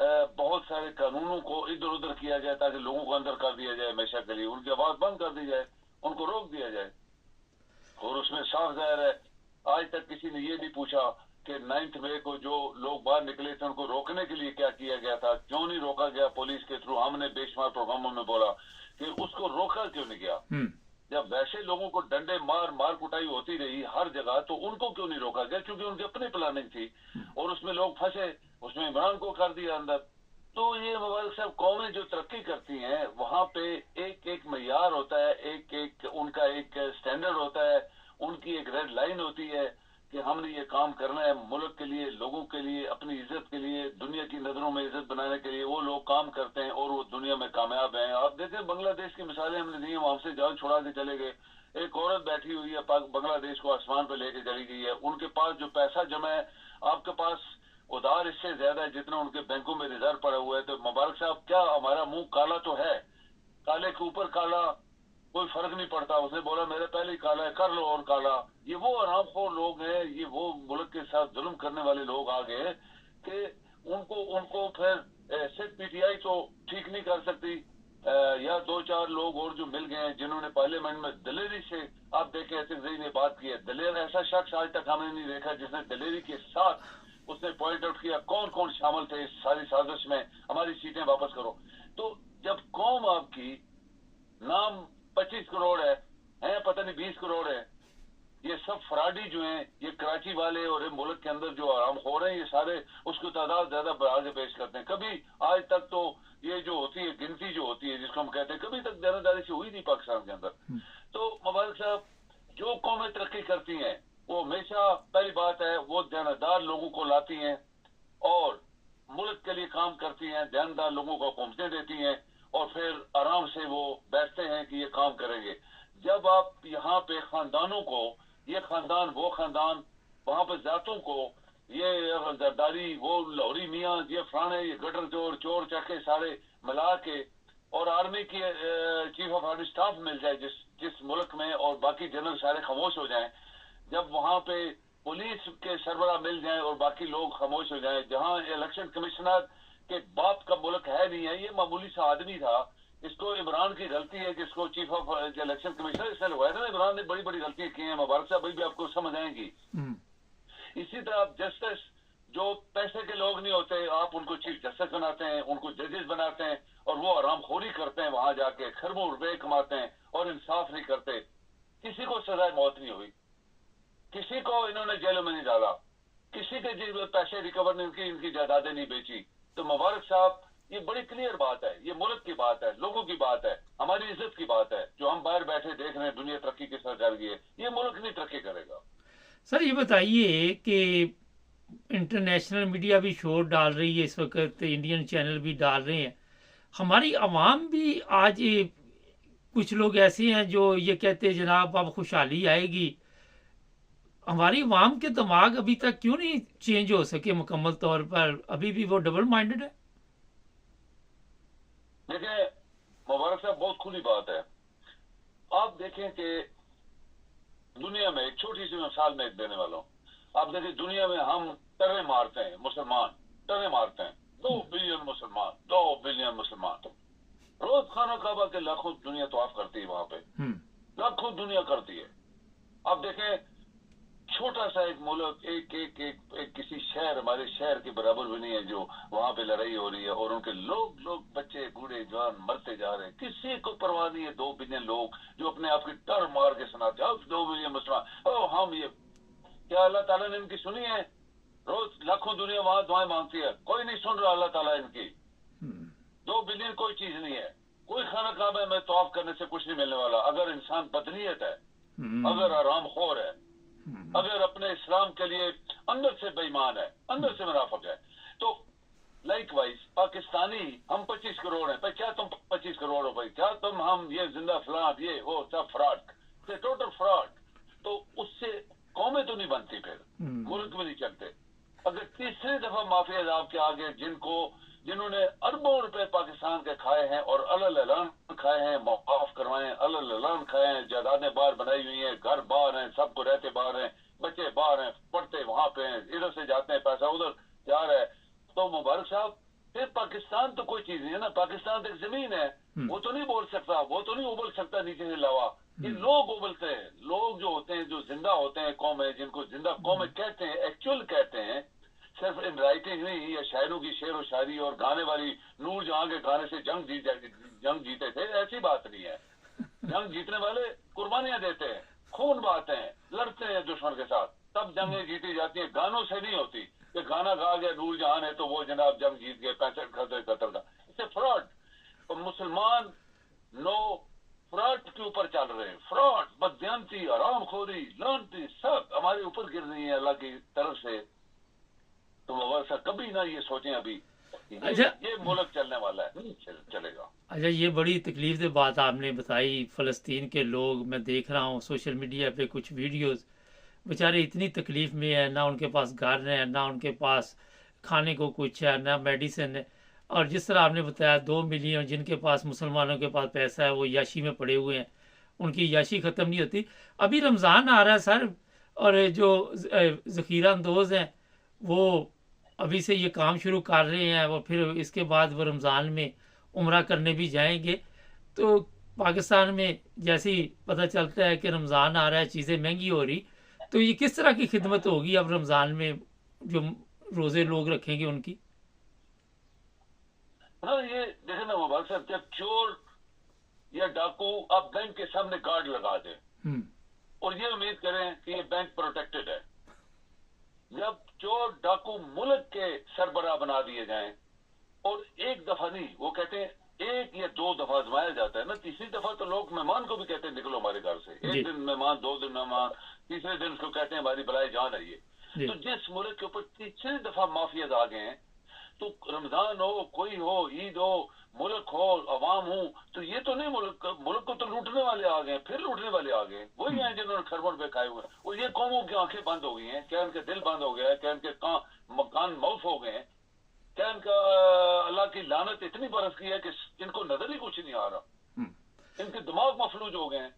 بہت سارے قانونوں کو ادھر ادھر کیا جائے تاکہ لوگوں کو اندر کر دیا جائے ہمیشہ کے لیے، ان کی آواز بند کر دی جائے، ان کو روک دیا جائے. اور اس میں صاف ظاہر ہے آج تک کسی نے یہ نہیں پوچھا کہ 9 مئی کو جو لوگ باہر نکلے تھے ان کو روکنے کے لیے کیا کیا گیا تھا، کیوں نہیں روکا گیا پولیس کے تھرو. ہم نے بے شمار پروگراموں میں بولا کہ اس کو روکا کیوں نہیں گیا. جب ویسے لوگوں کو ڈنڈے مار کٹائی ہوتی رہی ہر جگہ تو ان کو کیوں نہیں روکا گیا؟ کیونکہ ان کی اپنی پلاننگ تھی اور اس میں لوگ پھنسے، اس میں عمران کو کر دیا اندر. تو یہ مبارک صاحب قومیں جو ترقی کرتی ہیں وہاں پہ ایک ایک معیار ہوتا ہے، ایک ایک ان کا ایک سٹینڈرڈ ہوتا ہے، ان کی ایک ریڈ لائن ہوتی ہے کہ ہم نے یہ کام کرنا ہے ملک کے لیے، لوگوں کے لیے، اپنی عزت کے لیے، دنیا کی نظروں میں عزت بنانے کے لیے. وہ لوگ کام کرتے ہیں اور وہ دنیا میں کامیاب ہیں. آپ دیکھیں بنگلہ دیش کی مثالیں ہم نے دی ہیں، وہاں سے جان چھڑا کے چلے گئے. ایک عورت بیٹھی ہوئی ہے بنگلہ دیش کو آسمان پہ لے کے چلی گئی ہے. ان کے پاس جو پیسہ جمع ہے، آپ کے پاس ادھار اس سے زیادہ ہے جتنا ان کے بینکوں میں ریزرو پڑا ہوا ہے. تو مبارک صاحب کیا ہمارا منہ کالا تو ہے، کالے کے اوپر کالا، کوئی فرق نہیں پڑتا. اس نے بولا میرے پہلے ہی کالا ہے، کر لو اور کالا. یہ وہ آرام خور لوگ ہیں، یہ وہ ملک کے ساتھ ظلم کرنے والے لوگ آ گئے کہ ان کو پھر صرف پی ٹی آئی تو ٹھیک نہیں کر سکتی، یا 2-4 لوگ اور جو مل گئے ہیں جنہوں نے پارلیمنٹ میں دلیری سے، آپ دیکھیں ایسے نے بات کی ہے. دلیر ایسا شخص آج تک ہم نے نہیں دیکھا جس نے دلیری کے ساتھ اس نے پوائنٹ آؤٹ کیا کون کون شامل تھے اس ساری سازش میں، ہماری سیٹیں واپس کرو. تو جب قوم آپ کی نام 25 کروڑ ہے پتہ نہیں 20 کروڑ ہے، یہ سب فراڈی جو ہیں، یہ کراچی والے اور ملک کے اندر جو آرام خور ہیں، یہ سارے اس کو تعداد زیادہ بڑھا کے پیش کرتے ہیں. کبھی آج تک تو یہ جو ہوتی ہے گنتی جو ہوتی ہے جس کو ہم کہتے ہیں، کبھی تک دیانتداری سے ہوئی نہیں پاکستان کے اندر. تو مبارک صاحب جو قومیں ترقی کرتی ہیں وہ ہمیشہ پہلی بات ہے وہ دیانتدار لوگوں کو لاتی ہیں اور ملک کے لیے کام کرتی ہیں، دیانتدار لوگوں کو حکومتیں دیتی ہیں اور پھر آرام سے وہ بیٹھتے ہیں کہ یہ کام کریں گے. جب آپ یہاں پہ خاندانوں کو، یہ خاندان وہ خاندان، وہاں پہ ذاتوں کو، یہ زرداری، وہ لاہوری میاں، یہ فلانے، یہ گٹر چور چکے سارے ملا کے، اور آرمی کی چیف آف آرمی سٹاف مل جائے جس ملک میں، اور باقی جنرل سارے خاموش ہو جائیں. جب وہاں پہ پولیس کے سربراہ مل جائیں اور باقی لوگ خاموش ہو جائیں، جہاں الیکشن کمشنر کے باپ کا ملک ہے نہیں ہے، یہ معمولی سا آدمی تھا. اس کو عمران کی غلطی ہے کہ اس کو چیف آف الیکشن کمشنر اس نے لگوایا تھا. عمران نے بڑی بڑی غلطیاں کی ہیں، مبارک صاحب بھی آپ کو سمجھ آئیں گی. اسی طرح آپ جسٹس جو پیسے کے لوگ نہیں ہوتے، آپ ان کو چیف جسٹس بناتے ہیں، ان کو ججز بناتے ہیں، اور وہ آرام خوری کرتے ہیں وہاں جا کے، کھربوں روپے کماتے ہیں اور انصاف نہیں کرتے. کسی کو سزائے موت نہیں ہوئی، کسی کو انہوں نے جیلوں میں نہیں ڈالا، کسی کے پیسے ریکور نہیں کی، ان کی جائیدادیں نہیں بیچی. تو مبارک صاحب یہ بڑی کلیئر بات ہے، یہ ملک کی بات ہے، لوگوں کی بات ہے، ہماری عزت کی بات ہے. جو ہم باہر بیٹھے دیکھ رہے ہیں دنیا ترقی کس طرح کر گئی ہے، یہ ملک نہیں ترقی کرے گا. سر یہ بتائیے کہ انٹرنیشنل میڈیا بھی شور ڈال رہی ہے اس وقت، انڈین چینل بھی ڈال رہے ہیں، ہماری عوام بھی آج کچھ لوگ ایسے ہیں جو یہ کہتے ہیں جناب اب خوشحالی آئے گی. ہماری عوام کے دماغ ابھی تک کیوں نہیں چینج ہو سکے مکمل طور پر؟ ابھی بھی وہ ڈبل مائنڈڈ ہے. دیکھیں مبارک صاحب بہت کھلی بات ہے. آپ دیکھیں کہ دنیا میں ایک چھوٹی سی مثال میں ایک دینے والا ہوں. آپ دیکھیں دنیا میں ہم ٹرے مارتے ہیں، مسلمان ٹرے مارتے ہیں، 2 بلین مسلمان، 2 بلین مسلمان. روز خانہ کعبہ کے لاکھوں دنیا طواف کرتی ہے، وہاں پہ لاکھوں دنیا کرتی ہے. آپ دیکھیں چھوٹا سا ایک ملک، ایک کسی شہر، ہمارے شہر کے برابر بھی نہیں ہے جو وہاں پہ لڑائی ہو رہی ہے، اور ان کے لوگ بچے بوڑھے جوان مرتے جا رہے ہیں. کسی کو پرواہ نہیں ہے. 2 بلین لوگ جو اپنے آپ کی ٹر مار کے سناتے ہیں 2 بلین مسلمان، ہم یہ کیا اللہ تعالیٰ نے ان کی سنی ہے؟ روز لاکھوں دنیا وہاں دعائیں مانگتی ہے، کوئی نہیں سن رہا اللہ تعالیٰ ان کی. 2 بلین کوئی چیز نہیں ہے. کوئی خانہ کعبہ میں طواف کرنے سے کچھ نہیں ملنے والا اگر انسان بدنیت ہے، اگر آرام خور ہے، اگر اپنے اسلام کے لیے اندر سے بے ایمان ہے، اندر سے منافق ہے. تو لائک وائز پاکستانی ہم 25 کروڑ ہیں بھائی، کیا تم 25 کروڑ ہو بھائی؟ کیا تم ہم یہ زندہ فلاں یہ وہ سب فراڈ، ٹوٹل فراڈ. تو اس سے قومیں تو نہیں بنتی، پھر ملک بھی نہیں چلتے. اگر تیسری دفعہ مافیا آپ کے آگے جنہوں نے اربوں روپے پاکستان کے کھائے ہیں اور اعلان کھائے ہیں، معاف کروائے ہیں، اعلان کھائے ہیں، جائیدادیں باہر بنائی ہوئی ہیں، گھر باہر ہیں، سب کو رہتے باہر ہیں، بچے باہر ہیں، پڑھتے وہاں پہ ہیں، ادھر سے جاتے ہیں، پیسہ ادھر جا رہا ہے. تو مبارک صاحب پھر پاکستان تو کوئی چیز نہیں ہے نا، پاکستان ایک زمین ہے، وہ تو نہیں بول سکتا، وہ تو نہیں ابل سکتا نیچے سے لوا، یہ لوگ ابلتے ہیں، لوگ جو ہوتے ہیں، جو زندہ ہوتے ہیں قومیں، جن کو زندہ قومیں کہتے ہیں، ایکچوئل کہتے ہیں، صرف ان رائٹنگ نہیں یا شاعروں کی شعر و شاعری اور گانے والی نور جہاں کے گانے سے جنگ جیتے تھے، ایسی بات نہیں ہے۔ جنگ جیتنے والے قربانیاں دیتے ہیں، خون بہاتے ہیں، لڑتے ہیں دشمن کے ساتھ، تب جنگیں جیتی جاتی ہیں، گانوں سے نہیں ہوتی کہ گانا گا گیا نور جہاں ہے تو وہ جناب جنگ جیت گئے 65 قتل کا، اس سے فراڈ۔ اور مسلمان نو فراڈ کے اوپر چل رہے ہیں، فراڈ، بددیانتی، حرام خوری، لانتی سب ہمارے اوپر گر رہی ہیں اللہ کی طرف سے۔ تو ویسا کبھی نہ یہ سوچیں ابھی اچھا یہ ملک چلنے والا ہے، نہیں چلے گا۔ اچھا، یہ بڑی تکلیف دہ بات آپ نے بتائی، فلسطین کے لوگ، میں دیکھ رہا ہوں سوشل میڈیا پہ کچھ ویڈیوز، بیچارے اتنی تکلیف میں ہیں، نہ ان کے پاس گھر ہے، نہ ان کے پاس کھانے کو کچھ ہے، نہ میڈیسن ہے، اور جس طرح آپ نے بتایا 2 ملین جن کے پاس، مسلمانوں کے پاس پیسہ ہے، وہ یاشی میں پڑے ہوئے ہیں، ان کی یاشی ختم نہیں ہوتی۔ ابھی رمضان آ رہا ہے سر، اور جو ذخیرہ اندوز ہیں وہ ابھی سے یہ کام شروع کر رہے ہیں، اور پھر اس کے بعد وہ رمضان میں عمرہ کرنے بھی جائیں گے۔ تو پاکستان میں جیسے ہی پتہ چلتا ہے کہ رمضان آ رہا ہے، چیزیں مہنگی ہو رہی، تو یہ کس طرح کی خدمت ہوگی اب رمضان میں جو روزے لوگ رکھیں گے ان کی؟ ہاں یہ دیکھیں نا مبارک صاحب، جب چور یا ڈاکو آپ بینک کے سامنے گارڈ لگا دیں اور یہ امید کریں کہ یہ بینک پروٹیکٹڈ ہے، جب چور ڈاکو ملک کے سربراہ بنا دیے جائیں اور ایک دفعہ نہیں، وہ کہتے ہیں ایک یا 2 دفعہ آزمایا جاتا ہے نا، تیسری دفعہ تو لوگ مہمان کو بھی کہتے ہیں نکلو ہمارے گھر سے، جی ایک دن مہمان، 2 دن مہمان، تیسرے دن اس کو کہتے ہیں ہماری بلائے جان ہے یہ۔ جی تو جس ملک کے اوپر تیسری دفعہ مافیاز آ گئے ہیں، تو رمضان ہو، کوئی ہو، عید ہو، ملک ہو، عوام ہو، تو یہ تو نہیں ملک کو تو لوٹنے والے آ گئے، پھر لوٹنے والے آ گئے، وہی ہیں جنہوں نے خربن پہ کھائے ہوئے ہیں، اور یہ قوموں کی آنکھیں بند ہو گئی ہیں، کیا ان کے دل بند ہو گیا ہے، کیا ان کے کان موف ہو گئے ہیں، کیا ان کا اللہ کی لعنت اتنی برس گئی ہے کہ ان کو نظر ہی کچھ نہیں آ رہا، ان کے دماغ مفلوج ہو گئے ہیں۔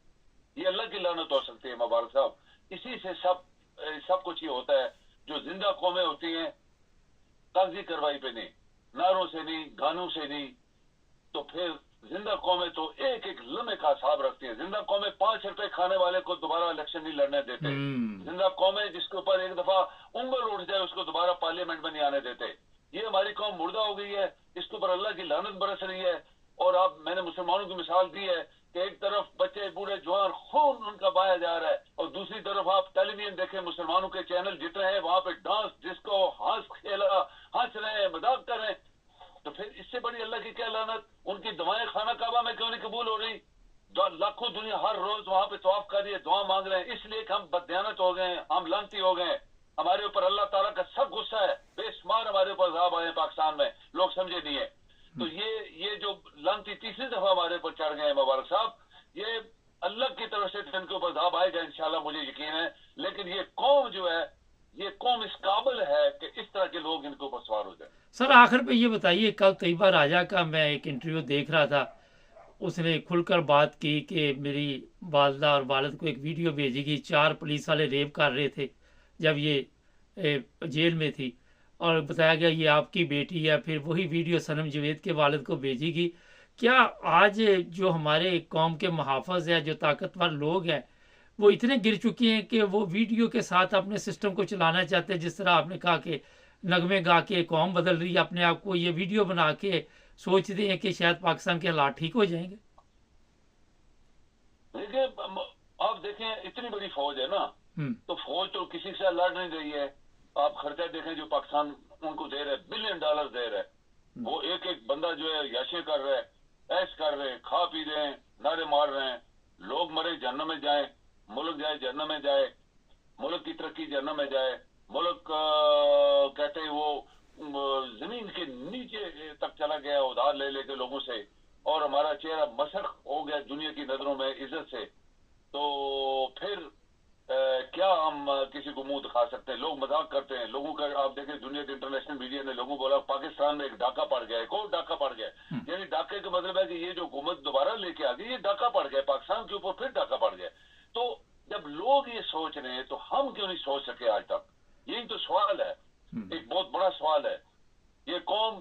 یہ اللہ کی لعنت ہو سکتی ہے مبارک صاحب، اسی سے سب کچھ یہ ہوتا ہے۔ جو زندہ قومیں ہوتی ہیں کاغذی کارروائی پہ نہیں، نعروں سے نہیں، گانوں سے نہیں، تو پھر زندہ قومیں تو ایک ایک لمحے کا حساب رکھتی ہیں۔ زندہ قومیں 5 روپے کھانے والے کو دوبارہ الیکشن نہیں لڑنے دیتے، زندہ قومیں جس کے اوپر ایک دفعہ انگل اٹھ جائے اس کو دوبارہ پارلیمنٹ میں نہیں آنے دیتے۔ یہ ہماری قوم مردہ ہو گئی ہے، اس کے اوپر اللہ کی لعنت برس رہی ہے۔ اور اب میں نے مسلمانوں کی مثال دی ہے کہ ایک طرف بچے بوڑھے جوان خون ان کا بہایا جا رہا ہے، اور دوسری طرف آپ ٹیلی ویژن دیکھیں، مسلمانوں کے چینل جتنے ہیں وہاں پہ ڈانس، ڈسکو، ہنس رہے ہیں، مذاق کر رہے ہیں۔ تو پھر اس سے بڑی اللہ کی کیا لعنت؟ ان کی دعائیں خانہ کعبہ میں کیوں نہیں قبول ہو رہی؟ لاکھوں دنیا ہر روز وہاں پہ طواف کر رہی ہے، دعا مانگ رہے ہیں، اس لیے کہ ہم بددیانت ہو گئے ہیں، ہم لعنتی ہو گئے ہیں، ہمارے اوپر اللہ تعالیٰ کا سخت غصہ ہے، بے شمار ہمارے اوپر عذاب آئے ہیں پاکستان میں، لوگ سمجھے نہیں ہے۔ تو یہ جو لعنتی تیسری دفعہ ہمارے اوپر چڑھ گئے ہیں مبارک صاحب، یہ اللہ کی طرف سے ان کے اوپر عذاب آئے گا انشاءاللہ، مجھے یقین ہے۔ لیکن یہ قوم جو ہے، یہ قوم اس قابل ہے کہ اس طرح کے لوگ ان کے اوپر سوار ہو جائیں۔ سر آخر پہ یہ بتائیے، کل طیبہ راجہ کا میں ایک انٹرویو دیکھ رہا تھا، اس نے کھل کر بات کی کہ میری والدہ اور والد کو ایک ویڈیو بھیجی گئی، 4 پولیس والے ریپ کر رہے تھے جب یہ جیل میں تھی، اور بتایا گیا یہ آپ کی بیٹی ہے، پھر وہی ویڈیو صنم جاوید کے والد کو بھیجی گئی۔ کیا آج جو ہمارے قوم کے محافظ ہیں، جو طاقتور لوگ ہیں، وہ اتنے گر چکے ہیں کہ وہ ویڈیو کے ساتھ اپنے سسٹم کو چلانا چاہتے ہیں، جس طرح آپ نے کہا کہ نغمے گا کے قوم بدل رہی ہے اپنے آپ کو، یہ ویڈیو بنا کے سوچتے ہیں کہ شاید پاکستان کے حالات ٹھیک ہو جائیں گے؟ دیکھیں آپ دیکھیں اتنی بڑی فوج ہے نا، تو فوج تو کسی سے لڑ نہیں رہی ہے۔ آپ خرچہ دیکھیں جو پاکستان ان کو دے رہے $1 بلین دے رہے، وہ ایک ایک بندہ جو ہے یاشیں کر رہے، ایش کر رہے، کھا پی رہے ہیں، نعرے مار رہے ہیں، لوگ مرے جہنم میں جائیں، ملک جائے جہنم میں جائے، ملک کی ترقی جہنم میں جائے، ملک کہتے ہیں وہ زمین کے نیچے تک چلا گیا ادھار لے لے کے لوگوں سے، اور ہمارا چہرہ مسخ ہو گیا دنیا کی نظروں میں عزت سے۔ تو پھر کیا ہم کسی کو منہ دکھا سکتے ہیں؟ لوگ مذاق کرتے ہیں لوگوں کا۔ آپ دیکھیں دنیا کے انٹرنیشنل میڈیا نے لوگوں کو بولا پاکستان میں ایک ڈاکہ پڑ گیا ہے، ایک اور ڈاکہ پڑ گیا ہے، یعنی ڈاکے کا مطلب ہے کہ یہ جو حکومت دوبارہ لے کے آ گئی، یہ ڈاکہ پڑ گیا پاکستان کے اوپر، پھر ڈاکہ پڑ گیا۔ تو جب لوگ یہ سوچ رہے ہیں تو ہم کیوں نہیں سوچ سکے آج تک؟ یہی تو سوال ہے، ایک بہت بڑا سوال ہے۔ یہ قوم